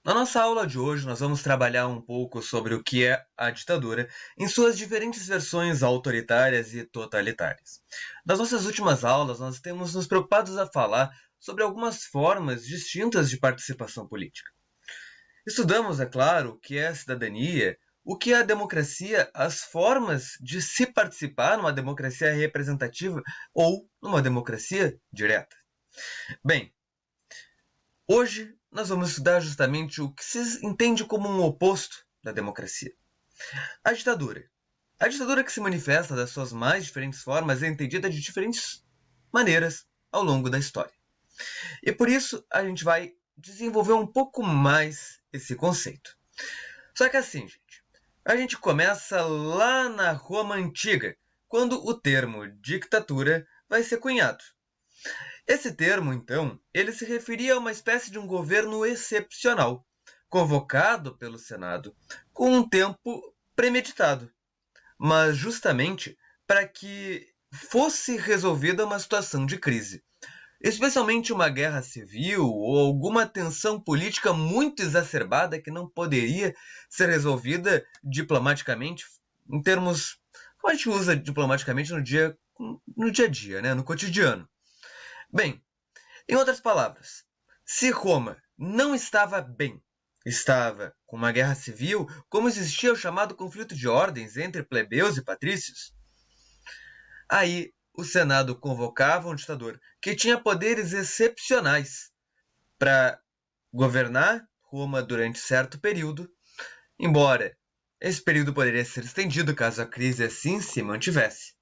Na nossa aula de hoje, nós vamos trabalhar um pouco sobre o que é a ditadura em suas diferentes versões autoritárias e totalitárias. Nas nossas últimas aulas, nós temos nos preocupados a falar sobre algumas formas distintas de participação política. Estudamos, é claro, o que é a cidadania, o que é a democracia, as formas de se participar numa democracia representativa ou numa democracia direta. Bem, hoje nós vamos estudar justamente o que se entende como um oposto da democracia. A ditadura. A ditadura que se manifesta das suas mais diferentes formas é entendida de diferentes maneiras ao longo da história. E por isso a gente vai desenvolver um pouco mais esse conceito. Só que assim, gente, a gente começa lá na Roma Antiga, quando o termo ditadura vai ser cunhado. Esse termo, então, ele se referia a uma espécie de um governo excepcional, convocado pelo Senado com um tempo premeditado, mas justamente para que fosse resolvida uma situação de crise, especialmente uma guerra civil ou alguma tensão política muito exacerbada que não poderia ser resolvida diplomaticamente, em termos como a gente usa diplomaticamente no dia a dia, né, no cotidiano. Bem, em outras palavras, se Roma não estava bem, estava com uma guerra civil, como existia o chamado conflito de ordens entre plebeus e patrícios, aí o Senado convocava um ditador que tinha poderes excepcionais para governar Roma durante certo período, embora esse período poderia ser estendido caso a crise assim se mantivesse.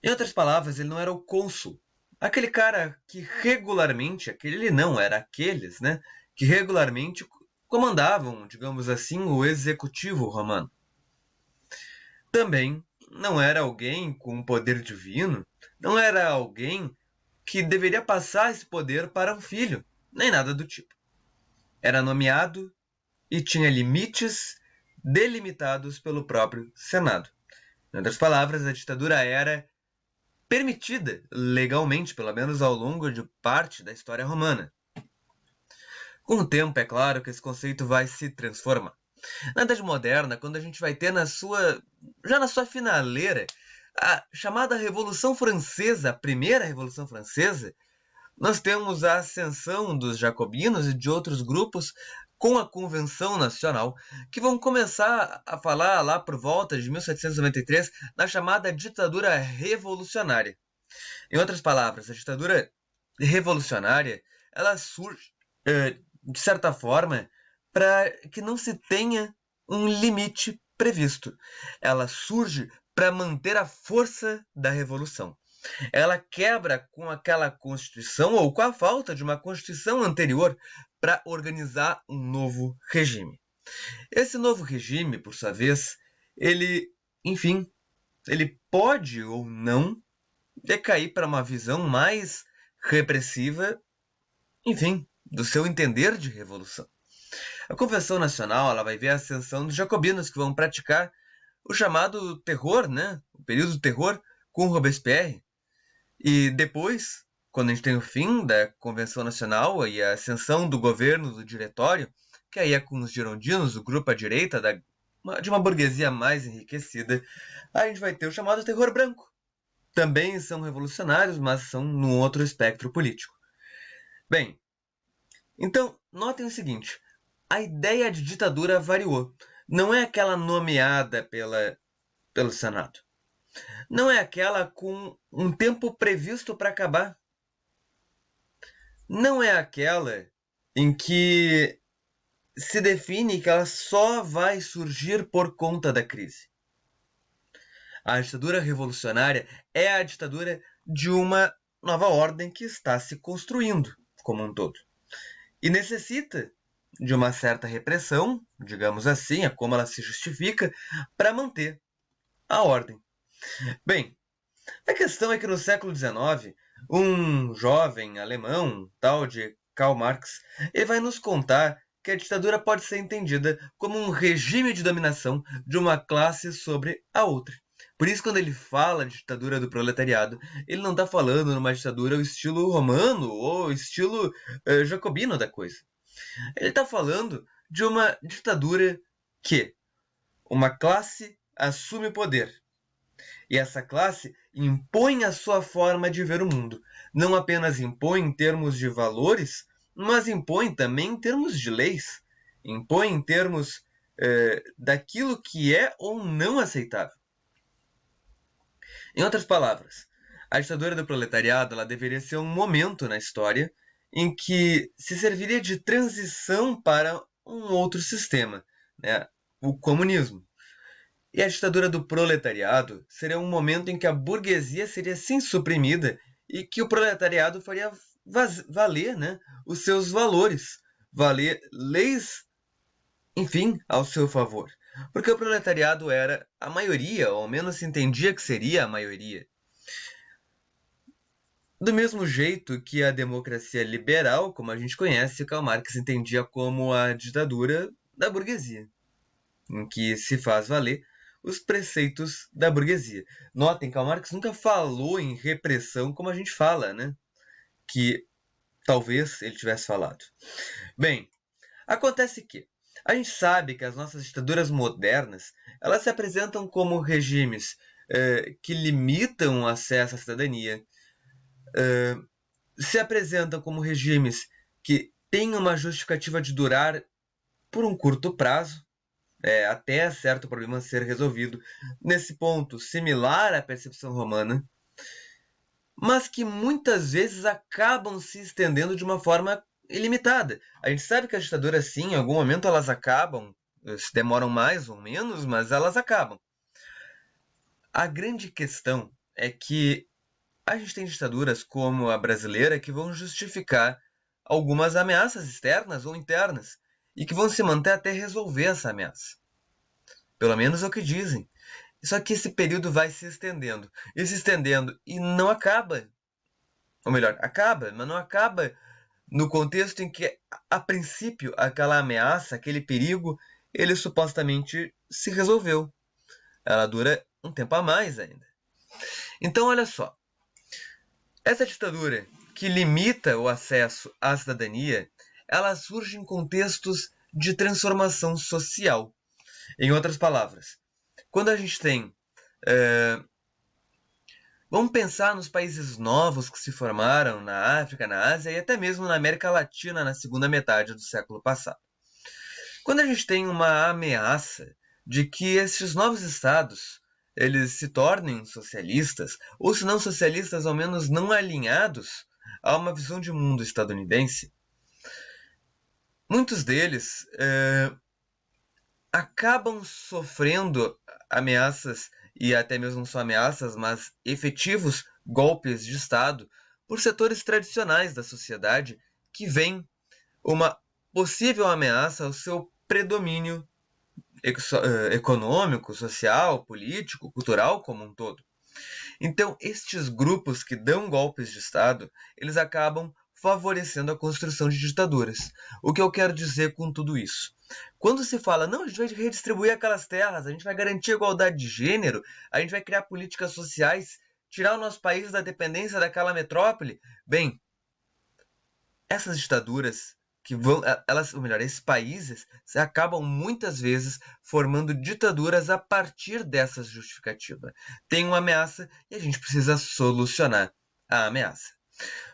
Em outras palavras, ele não era o cônsul, aquele cara que regularmente, aquele não, era aqueles, né, que regularmente comandavam, digamos assim, o executivo romano. Também não era alguém com poder divino, não era alguém que deveria passar esse poder para um filho, nem nada do tipo. Era nomeado e tinha limites delimitados pelo próprio Senado. Em outras palavras, a ditadura era permitida legalmente, pelo menos ao longo de parte da história romana. Com o tempo, é claro que esse conceito vai se transformar. Na Idade Moderna, quando a gente vai ter já na sua finaleira, a chamada Revolução Francesa, a primeira Revolução Francesa, nós temos a ascensão dos jacobinos e de outros grupos com a Convenção Nacional, que vão começar a falar lá por volta de 1793 na chamada ditadura revolucionária. Em outras palavras, a ditadura revolucionária ela surge, de certa forma, para que não se tenha um limite previsto. Ela surge para manter a força da revolução. Ela quebra com aquela Constituição ou com a falta de uma Constituição anterior para organizar um novo regime. Esse novo regime, por sua vez, enfim, ele pode ou não decair para uma visão mais repressiva, enfim, do seu entender de revolução. A Convenção Nacional ela vai ver a ascensão dos jacobinos que vão praticar o chamado terror, né? O período do terror com Robespierre. E depois, quando a gente tem o fim da Convenção Nacional e a ascensão do governo do diretório, que aí é com os girondinos, o grupo à direita de uma burguesia mais enriquecida, a gente vai ter o chamado terror branco. Também são revolucionários, mas são num outro espectro político. Bem, então, notem o seguinte, a ideia de ditadura variou. Não é aquela nomeada pelo Senado. Não é aquela com um tempo previsto para acabar. Não é aquela em que se define que ela só vai surgir por conta da crise. A ditadura revolucionária é a ditadura de uma nova ordem que está se construindo como um todo. E necessita de uma certa repressão, digamos assim, é como ela se justifica, para manter a ordem. Bem, a questão é que no século XIX, um jovem alemão, tal de Karl Marx, ele vai nos contar que a ditadura pode ser entendida como um regime de dominação de uma classe sobre a outra. Por isso, quando ele fala de ditadura do proletariado, ele não está falando numa ditadura ao estilo romano ou estilo jacobino da coisa. Ele está falando de uma ditadura que uma classe assume o poder. E essa classe impõe a sua forma de ver o mundo. Não apenas impõe em termos de valores, mas impõe também em termos de leis. Impõe em termos daquilo que é ou não aceitável. Em outras palavras, a ditadura do proletariado ela deveria ser um momento na história em que se serviria de transição para um outro sistema, né? O comunismo. E a ditadura do proletariado seria um momento em que a burguesia seria sim suprimida e que o proletariado faria valer, né, os seus valores, valer leis, enfim, ao seu favor. Porque o proletariado era a maioria, ou ao menos se entendia que seria a maioria. Do mesmo jeito que a democracia liberal, como a gente conhece, Karl Marx entendia como a ditadura da burguesia, em que se faz valer os preceitos da burguesia. Notem, Karl Marx nunca falou em repressão como a gente fala, né? Que talvez ele tivesse falado. Bem, acontece que a gente sabe que as nossas ditaduras modernas elas se apresentam como regimes que limitam o acesso à cidadania, se apresentam como regimes que têm uma justificativa de durar por um curto prazo, até certo problema ser resolvido, nesse ponto similar à percepção romana, mas que muitas vezes acabam se estendendo de uma forma ilimitada. A gente sabe que as ditaduras, sim, em algum momento elas acabam, se demoram mais ou menos, mas elas acabam. A grande questão é que a gente tem ditaduras como a brasileira que vão justificar algumas ameaças externas ou internas e que vão se manter até resolver essa ameaça. Pelo menos é o que dizem. Só que esse período vai se estendendo e não acaba. Ou melhor, acaba, mas não acaba no contexto em que, a princípio, aquela ameaça, aquele perigo, ele supostamente se resolveu. Ela dura um tempo a mais ainda. Então, olha só. Essa ditadura que limita o acesso à cidadania, ela surge em contextos de transformação social. Em outras palavras, quando a gente tem... vamos pensar nos países novos que se formaram na África, na Ásia e até mesmo na América Latina na segunda metade do século passado. Quando a gente tem uma ameaça de que esses novos estados eles se tornem socialistas, ou se não socialistas, ao menos não alinhados a uma visão de mundo estadunidense, muitos deles acabam sofrendo ameaças, e até mesmo não só ameaças, mas efetivos golpes de Estado por setores tradicionais da sociedade que veem uma possível ameaça ao seu predomínio econômico, social, político, cultural como um todo. Então, estes grupos que dão golpes de Estado, eles acabam favorecendo a construção de ditaduras. O que eu quero dizer com tudo isso? Quando se fala, não, a gente vai redistribuir aquelas terras, a gente vai garantir a igualdade de gênero, a gente vai criar políticas sociais, tirar o nosso país da dependência daquela metrópole, bem, essas ditaduras que vão, elas, ou melhor, esses países acabam muitas vezes formando ditaduras a partir dessas justificativas. Tem uma ameaça e a gente precisa solucionar a ameaça.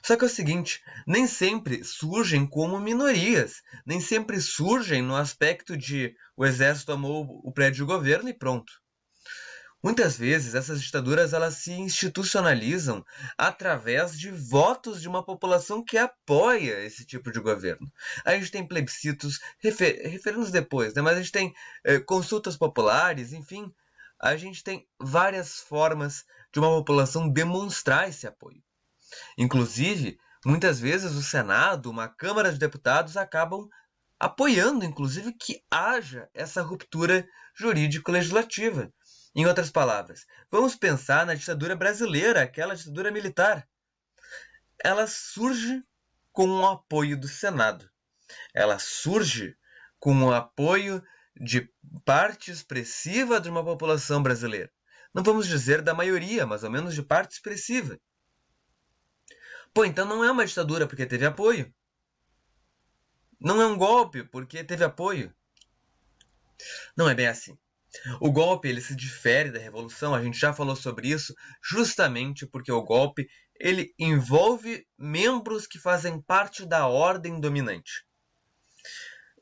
Só que é o seguinte, nem sempre surgem como minorias, nem sempre surgem no aspecto de o exército tomou o prédio do governo e pronto. Muitas vezes essas ditaduras elas se institucionalizam através de votos de uma população que apoia esse tipo de governo. A gente tem plebiscitos, referendos depois, né? Mas a gente tem consultas populares, enfim, a gente tem várias formas de uma população demonstrar esse apoio. Inclusive, muitas vezes o Senado, uma Câmara de Deputados acabam apoiando, inclusive, que haja essa ruptura jurídico-legislativa. Em outras palavras, vamos pensar na ditadura brasileira, aquela ditadura militar. Ela surge com o apoio do Senado. Ela surge com o apoio de parte expressiva de uma população brasileira. Não vamos dizer da maioria, mas ao menos de parte expressiva. Pô, então não é uma ditadura porque teve apoio. não é um golpe porque teve apoio. Não é bem assim. O golpe ele se difere da revolução, a gente já falou sobre isso, justamente porque o golpe ele envolve membros que fazem parte da ordem dominante,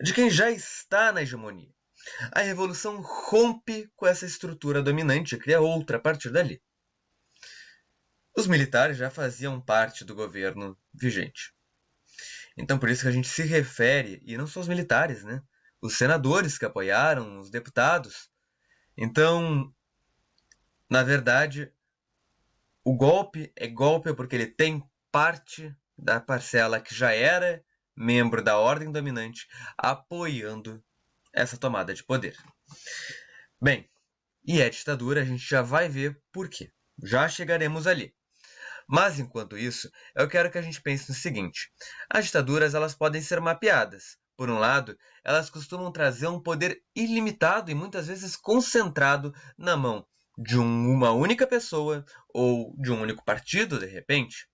de quem já está na hegemonia. A revolução rompe com essa estrutura dominante e cria outra a partir dali. Os militares já faziam parte do governo vigente. Então por isso que a gente se refere, e não só os militares, né? Os senadores que apoiaram, os deputados. Então, na verdade, o golpe é golpe porque ele tem parte da parcela que já era membro da ordem dominante apoiando essa tomada de poder. Bem, e é ditadura, a gente já vai ver por quê. Já chegaremos ali. Mas enquanto isso, eu quero que a gente pense no seguinte: as ditaduras elas podem ser mapeadas. Por um lado, elas costumam trazer um poder ilimitado e muitas vezes concentrado na mão de uma única pessoa ou de um único partido, de repente.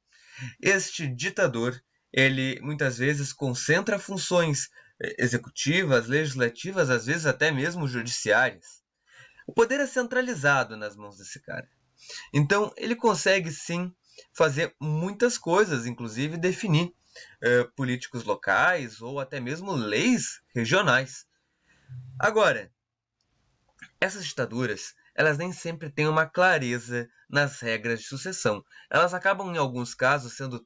Este ditador, ele muitas vezes concentra funções executivas, legislativas, às vezes até mesmo judiciárias. O poder é centralizado nas mãos desse cara. Então, ele consegue sim fazer muitas coisas, inclusive definir políticos locais ou até mesmo leis regionais. Agora, essas ditaduras, elas nem sempre têm uma clareza nas regras de sucessão. Elas acabam, em alguns casos, sendo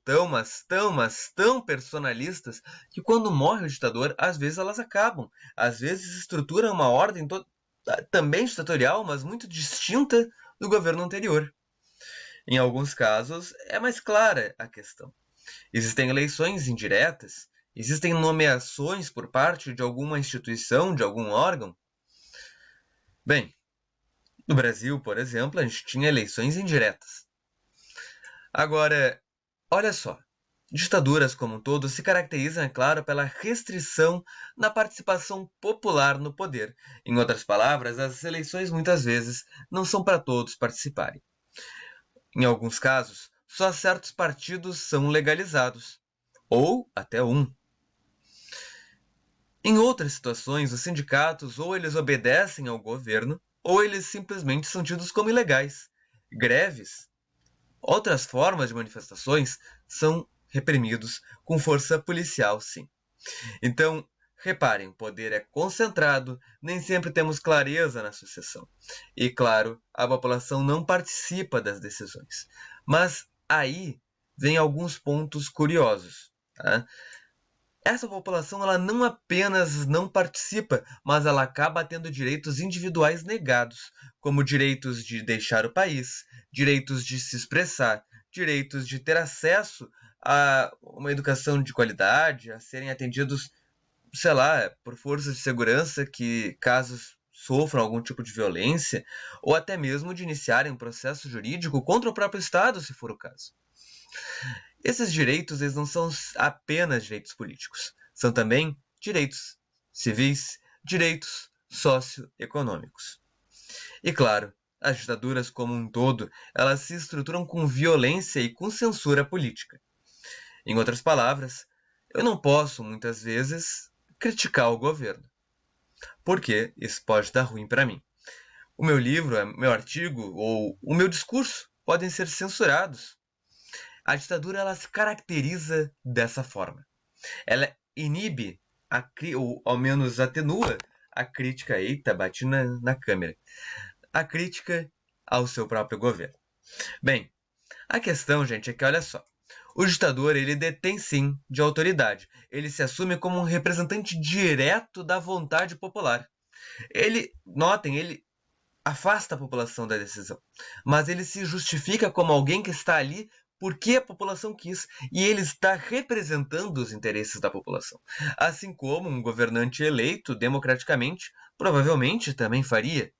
tão personalistas, que quando morre o ditador, às vezes elas acabam. Às vezes estruturam uma ordem também ditatorial, mas muito distinta do governo anterior. Em alguns casos, é mais clara a questão. Existem eleições indiretas, existem nomeações por parte de alguma instituição, de algum órgão. Bem, no Brasil, por exemplo, a gente tinha eleições indiretas. Agora, olha só, ditaduras como um todo se caracterizam, é claro, pela restrição na participação popular no poder. Em outras palavras, as eleições muitas vezes não são para todos participarem. Em alguns casos, só certos partidos são legalizados, ou até um. Em outras situações, os sindicatos ou eles obedecem ao governo, ou eles simplesmente são tidos como ilegais. Greves, outras formas de manifestações, são reprimidos com força policial, sim. Então, reparem, o poder é concentrado, nem sempre temos clareza na sucessão. E, claro, a população não participa das decisões. Mas aí vem alguns pontos curiosos. Tá? Essa população ela não apenas não participa, mas ela acaba tendo direitos individuais negados, como direitos de deixar o país, direitos de se expressar, direitos de ter acesso a uma educação de qualidade, a serem atendidos, sei lá, por forças de segurança que, caso sofram algum tipo de violência, ou até mesmo de iniciarem um processo jurídico contra o próprio Estado, se for o caso. Esses direitos eles não são apenas direitos políticos, são também direitos civis, direitos socioeconômicos. E claro, as ditaduras como um todo, elas se estruturam com violência e com censura política. Em outras palavras, eu não posso, muitas vezes, criticar o governo, porque isso pode dar ruim para mim. O meu livro, meu artigo ou o meu discurso podem ser censurados. A ditadura ela se caracteriza dessa forma. Ela inibe, ou ao menos atenua, a crítica. Eita, bati na câmera. A crítica ao seu próprio governo. Bem, a questão, gente, é que olha só. O ditador, ele detém sim de autoridade. Ele se assume como um representante direto da vontade popular. Notem, ele afasta a população da decisão. Mas ele se justifica como alguém que está ali porque a população quis, e ele está representando os interesses da população. Assim como um governante eleito democraticamente provavelmente também faria.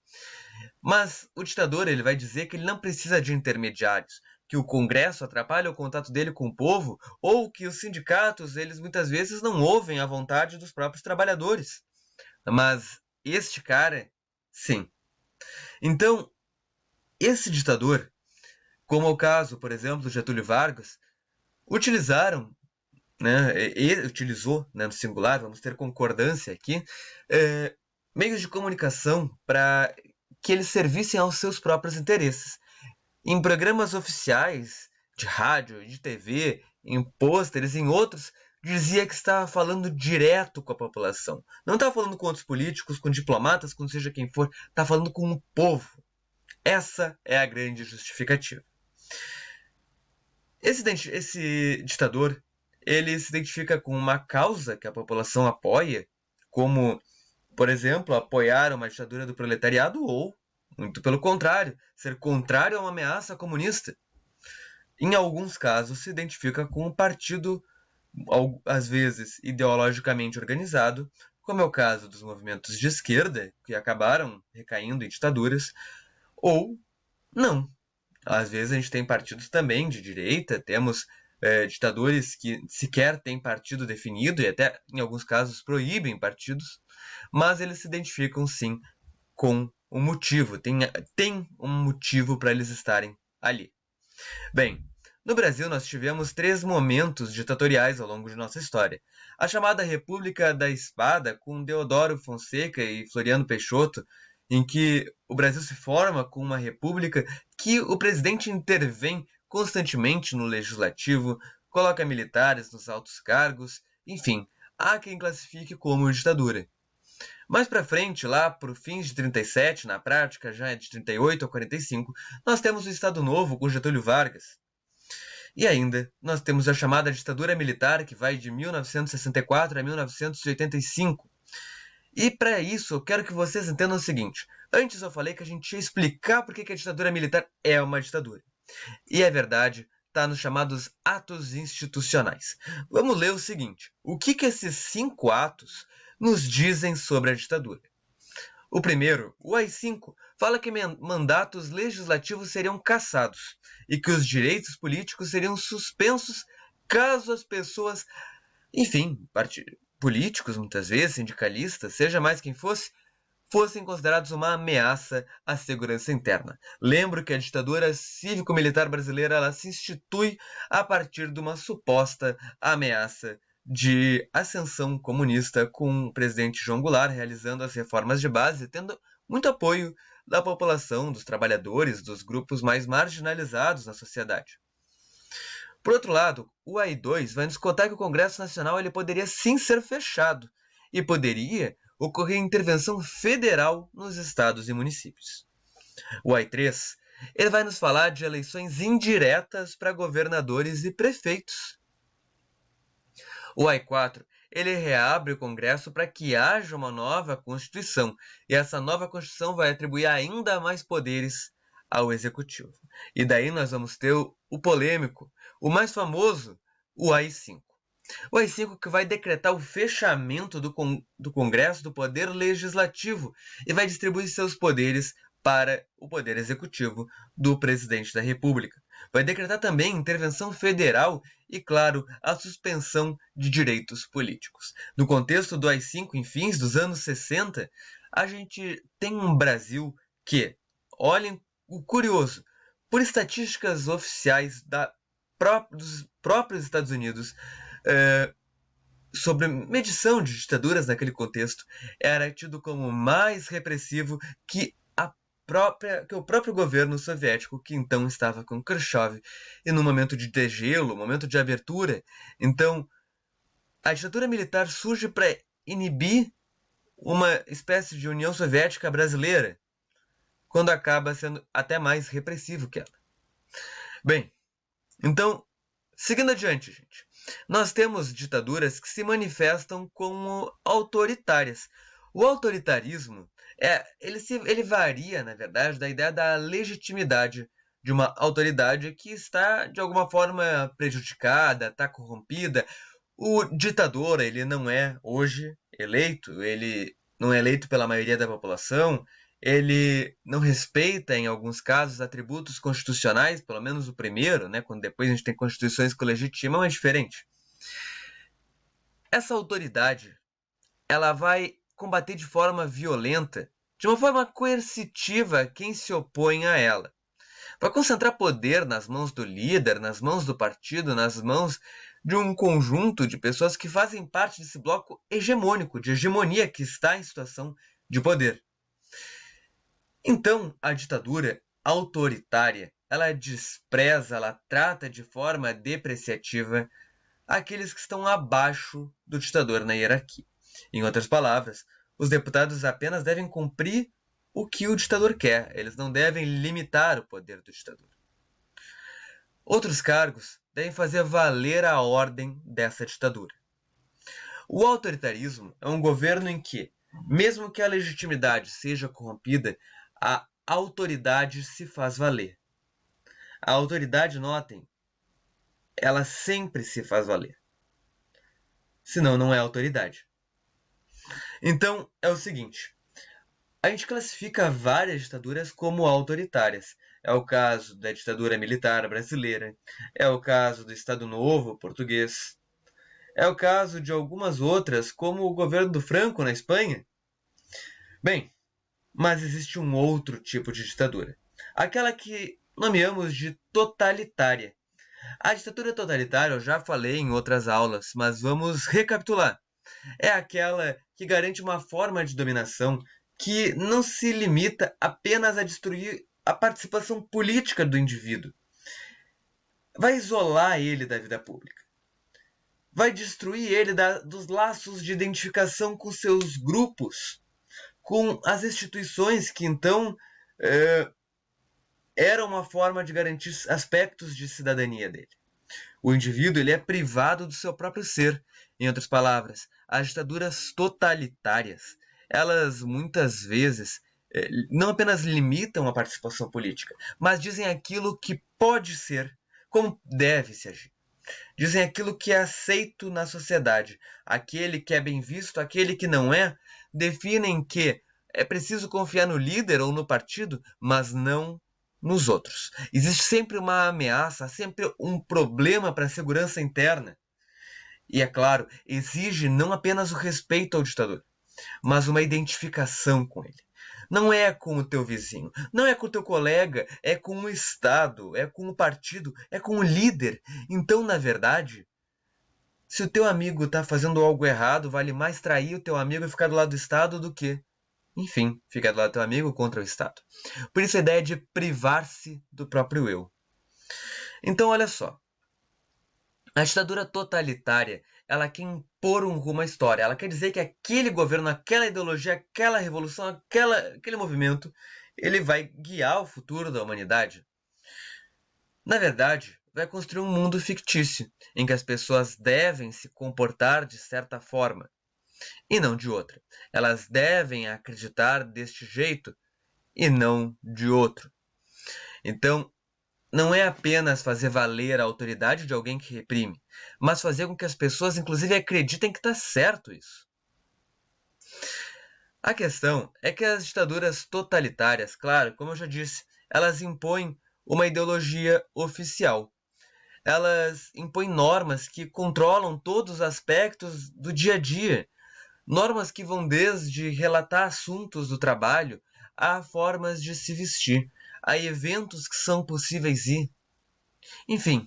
Mas o ditador ele vai dizer que ele não precisa de intermediários, que o Congresso atrapalha o contato dele com o povo, ou que os sindicatos eles muitas vezes não ouvem a vontade dos próprios trabalhadores. Mas este cara, sim. Então, esse ditador, como é o caso, por exemplo, do Getúlio Vargas, utilizaram né, ele utilizou, né, no singular, vamos ter concordância aqui, meios de comunicação para que eles servissem aos seus próprios interesses. Em programas oficiais de rádio, de TV, em pôsteres, em outros, dizia que estava falando direto com a população. Não estava falando com outros políticos, com diplomatas, com seja quem for, estava falando com o povo. Essa é a grande justificativa. Esse ditador, ele se identifica com uma causa que a população apoia, como, por exemplo, apoiar uma ditadura do proletariado ou, muito pelo contrário, ser contrário a uma ameaça comunista. Em alguns casos, se identifica com um partido, às vezes ideologicamente organizado, como é o caso dos movimentos de esquerda, que acabaram recaindo em ditaduras, ou não. Às vezes a gente tem partidos também de direita, temos ditadores que sequer têm partido definido e até, em alguns casos, proíbem partidos, mas eles se identificam, sim, com um motivo, tem um motivo para eles estarem ali. Bem, no Brasil nós tivemos 3 momentos ditatoriais ao longo de nossa história. A chamada República da Espada, com Deodoro Fonseca e Floriano Peixoto, em que o Brasil se forma com uma república que o presidente intervém constantemente no legislativo, coloca militares nos altos cargos, enfim, há quem classifique como ditadura. Mais para frente, lá para o fim de 37, na prática já é de 38 a 45, nós temos o Estado Novo com Getúlio Vargas. E ainda, nós temos a chamada ditadura militar, que vai de 1964 a 1985. E para isso, eu quero que vocês entendam o seguinte. Antes eu falei que a gente ia explicar por que a ditadura militar é uma ditadura. E é verdade, está nos chamados atos institucionais. Vamos ler o seguinte. O que esses 5 atos nos dizem sobre a ditadura? O primeiro, o AI-5, fala que mandatos legislativos seriam cassados e que os direitos políticos seriam suspensos caso as pessoas, enfim, políticos, muitas vezes, sindicalistas, seja mais quem fosse, fossem considerados uma ameaça à segurança interna. Lembro que a ditadura cívico-militar brasileira ela se institui a partir de uma suposta ameaça de ascensão comunista, com o presidente João Goulart realizando as reformas de base, tendo muito apoio da população, dos trabalhadores, dos grupos mais marginalizados na sociedade. Por outro lado, o AI-2 vai nos contar que o Congresso Nacional ele poderia sim ser fechado e poderia ocorrer intervenção federal nos estados e municípios. O AI-3 ele vai nos falar de eleições indiretas para governadores e prefeitos. O AI-4 ele reabre o Congresso para que haja uma nova Constituição, e essa nova Constituição vai atribuir ainda mais poderes ao Executivo. E daí nós vamos ter o polêmico, o mais famoso, o AI-5. O AI-5 que vai decretar o fechamento do Congresso, do Poder Legislativo, e vai distribuir seus poderes para o Poder Executivo do Presidente da República. Vai decretar também intervenção federal e, claro, a suspensão de direitos políticos. No contexto do AI-5, em fins dos anos 60, a gente tem um Brasil que, olhem o curioso, por estatísticas oficiais dos próprios Estados Unidos, sobre medição de ditaduras naquele contexto, era tido como mais repressivo que o próprio governo soviético, que então estava com Khrushchev, e no momento de degelo, momento de abertura. Então, a ditadura militar surge para inibir uma espécie de União Soviética brasileira, quando acaba sendo até mais repressivo que ela. Bem, então, seguindo adiante, gente, nós temos ditaduras que se manifestam como autoritárias. O autoritarismo ele varia, na verdade, da ideia da legitimidade de uma autoridade que está, de alguma forma, prejudicada, está corrompida. O ditador ele não é, hoje, eleito, ele não é eleito pela maioria da população, ele não respeita, em alguns casos, atributos constitucionais, pelo menos o primeiro, né, quando depois a gente tem constituições que legitimam, é diferente. Essa autoridade ela vai combater de forma violenta, de uma forma coercitiva, quem se opõe a ela. Vai concentrar poder nas mãos do líder, nas mãos do partido, nas mãos de um conjunto de pessoas que fazem parte desse bloco hegemônico, de hegemonia que está em situação de poder. Então, a ditadura autoritária, ela despreza, ela trata de forma depreciativa aqueles que estão abaixo do ditador na hierarquia. Em outras palavras, os deputados apenas devem cumprir o que o ditador quer, eles não devem limitar o poder do ditador. Outros cargos devem fazer valer a ordem dessa ditadura. O autoritarismo é um governo em que, mesmo que a legitimidade seja corrompida, a autoridade se faz valer. A autoridade, notem, ela sempre se faz valer. Senão não é autoridade. Então, é o seguinte. A gente classifica várias ditaduras como autoritárias. É o caso da ditadura militar brasileira. É o caso do Estado Novo português. É o caso de algumas outras, como o governo do Franco na Espanha. Bem, mas existe um outro tipo de ditadura. Aquela que nomeamos de totalitária. A ditadura totalitária eu já falei em outras aulas, mas vamos recapitular. É aquela que garante uma forma de dominação que não se limita apenas a destruir a participação política do indivíduo. Vai isolar ele da vida pública. Vai destruir ele dos laços de identificação com seus grupos, com as instituições que então eram uma forma de garantir aspectos de cidadania dele. O indivíduo ele é privado do seu próprio ser. Em outras palavras, as ditaduras totalitárias, elas muitas vezes não apenas limitam a participação política, mas dizem aquilo que pode ser, como deve se agir. Dizem aquilo que é aceito na sociedade. Aquele que é bem visto, aquele que não é, definem que é preciso confiar no líder ou no partido, mas não nos outros. Existe sempre uma ameaça, sempre um problema para a segurança interna. E, é claro, exige não apenas o respeito ao ditador, mas uma identificação com ele. Não é com o teu vizinho, não é com o teu colega, é com o Estado, é com o partido, é com o líder. Então, na verdade, se o teu amigo está fazendo algo errado, vale mais trair o teu amigo e ficar do lado do Estado do que, enfim, ficar do lado do teu amigo contra o Estado. Por isso a ideia de privar-se do próprio eu. Então, olha só. A ditadura totalitária, ela quer impor um rumo à história. Ela quer dizer que aquele governo, aquela ideologia, aquela revolução, aquele movimento, ele vai guiar o futuro da humanidade. Na verdade, vai construir um mundo fictício, em que as pessoas devem se comportar de certa forma, e não de outra. Elas devem acreditar deste jeito, e não de outro. Então, não é apenas fazer valer a autoridade de alguém que reprime, mas fazer com que as pessoas, inclusive, acreditem que está certo isso. A questão é que as ditaduras totalitárias, claro, como eu já disse, elas impõem uma ideologia oficial. Elas impõem normas que controlam todos os aspectos do dia a dia. Normas que vão desde relatar assuntos do trabalho a formas de se vestir, a eventos que são possíveis ir. Enfim,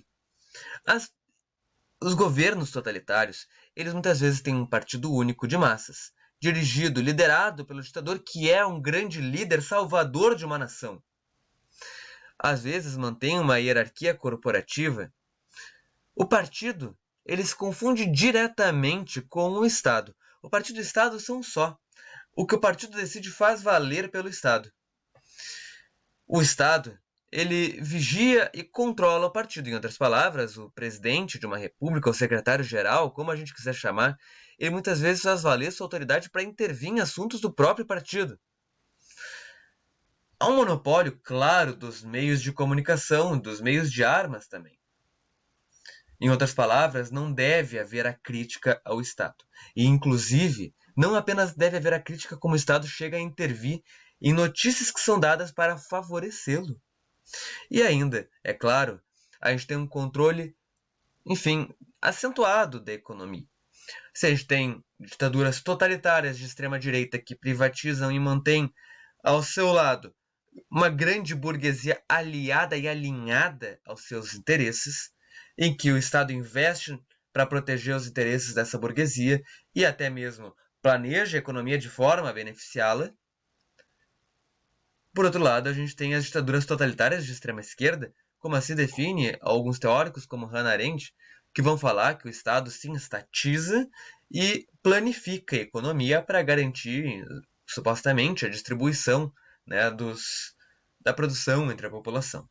os governos totalitários, eles muitas vezes têm um partido único de massas, dirigido, liderado pelo ditador que é um grande líder salvador de uma nação. Às vezes mantém uma hierarquia corporativa. O partido, ele se confunde diretamente com o Estado. O partido e o Estado são um só. O que o partido decide faz valer pelo Estado. O Estado, ele vigia e controla o partido. Em outras palavras, o presidente de uma república, o secretário-geral, como a gente quiser chamar, ele muitas vezes faz valer sua autoridade para intervir em assuntos do próprio partido. Há um monopólio, claro, dos meios de comunicação, dos meios de armas também. Em outras palavras, não deve haver a crítica ao Estado. E, inclusive, não apenas deve haver a crítica como o Estado chega a intervir em notícias que são dadas para favorecê-lo. E ainda, é claro, a gente tem um controle, enfim, acentuado da economia. Se a gente tem ditaduras totalitárias de extrema-direita que privatizam e mantêm ao seu lado uma grande burguesia aliada e alinhada aos seus interesses, em que o Estado investe para proteger os interesses dessa burguesia e até mesmo planeja a economia de forma a beneficiá-la. Por outro lado, a gente tem as ditaduras totalitárias de extrema esquerda, como assim define alguns teóricos como Hannah Arendt, que vão falar que o Estado sim estatiza e planifica a economia para garantir, supostamente, a distribuição, né, da produção entre a população.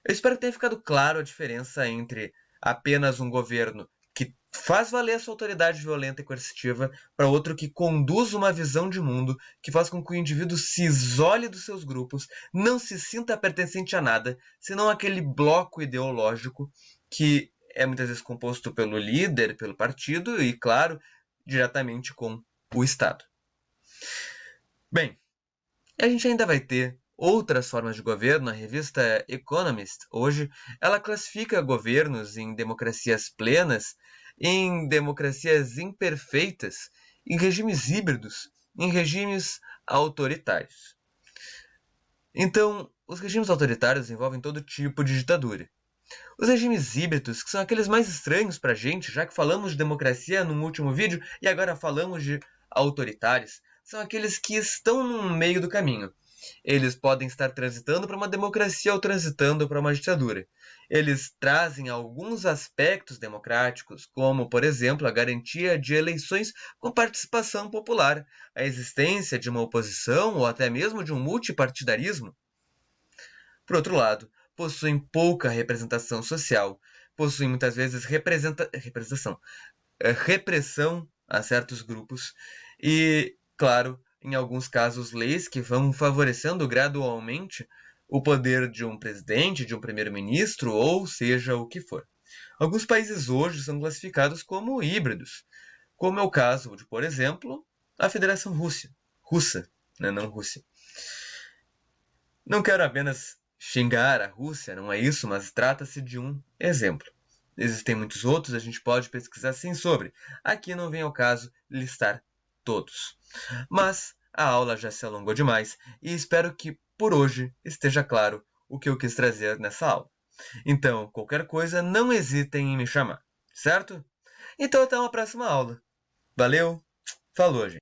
Eu espero que tenha ficado claro a diferença entre apenas um governo que faz valer a sua autoridade violenta e coercitiva para outro que conduz uma visão de mundo que faz com que o indivíduo se isole dos seus grupos, não se sinta pertencente a nada, senão aquele bloco ideológico que é muitas vezes composto pelo líder, pelo partido e, claro, diretamente com o Estado. Bem, a gente ainda vai ter outras formas de governo. A revista Economist, hoje, ela classifica governos em democracias plenas, em democracias imperfeitas, em regimes híbridos, em regimes autoritários. Então, os regimes autoritários envolvem todo tipo de ditadura. Os regimes híbridos, que são aqueles mais estranhos para a gente, já que falamos de democracia no último vídeo e agora falamos de autoritários, são aqueles que estão no meio do caminho. Eles podem estar transitando para uma democracia ou transitando para uma ditadura. Eles trazem alguns aspectos democráticos, como, por exemplo, a garantia de eleições com participação popular, a existência de uma oposição ou até mesmo de um multipartidarismo. Por outro lado, possuem pouca representação social, possuem muitas vezes repressão a certos grupos e, claro, em alguns casos, leis que vão favorecendo gradualmente o poder de um presidente, de um primeiro-ministro, ou seja o que for. Alguns países hoje são classificados como híbridos, como é o caso de, por exemplo, a Federação Russa, né? Não Rússia. Não quero apenas xingar a Rússia, não é isso, mas trata-se de um exemplo. Existem muitos outros, a gente pode pesquisar sim sobre. Aqui não vem ao caso listar todos. Mas a aula já se alongou demais e espero que por hoje esteja claro o que eu quis trazer nessa aula. Então, qualquer coisa, não hesitem em me chamar, certo? Então até uma próxima aula. Valeu, falou, gente!